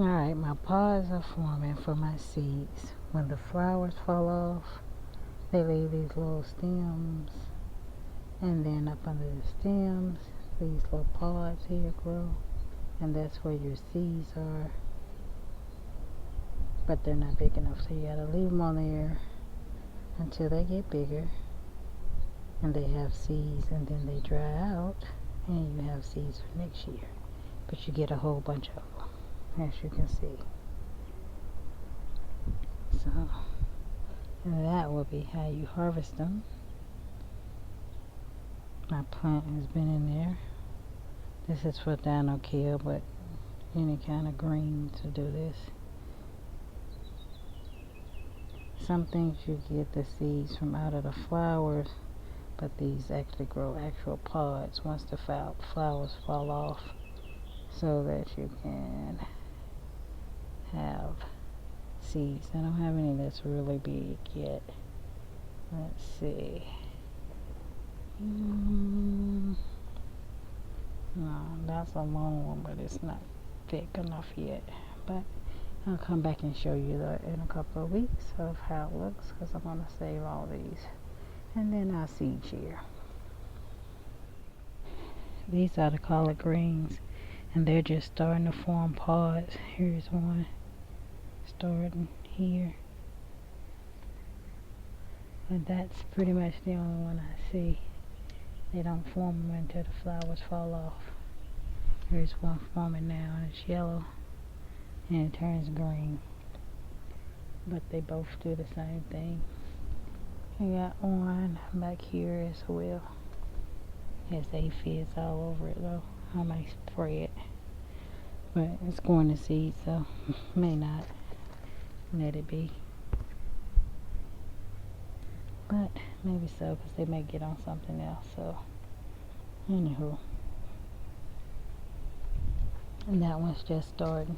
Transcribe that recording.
Alright, my pods are forming for my seeds. When the flowers fall off, they leave these little stems, and then up under the stems, these little pods here grow, and that's where your seeds are. But they're not big enough, so you gotta leave them on there until they get bigger, and they have seeds, and then they dry out, and you have seeds for next year. But you get a whole bunch of them, as you can see. So, and that will be how you harvest them. My plant has been in there. This is for dino kale, but any kind of green to do this. Some things you get the seeds from out of the flowers, but these actually grow actual pods once the flowers fall off, so that you can have seeds. I don't have any that's really big yet. Let's see. No, that's a long one, but it's not thick enough yet. But I'll come back and show you that in a couple of weeks of how it looks, because I'm going to save all these. And then I'll seed here. These are the collard greens, and they're just starting to form pods. Here's one starting here. But that's pretty much the only one I see. They don't form them until the flowers fall off. Here's one forming now, and it's yellow, and it turns green. But they both do the same thing. I got one back here as well. It has aphids all over it though. I might spray it, but it's going to seed, so may not. Let it be. But maybe so, because they may get on something else. So anywho, and that one's just starting.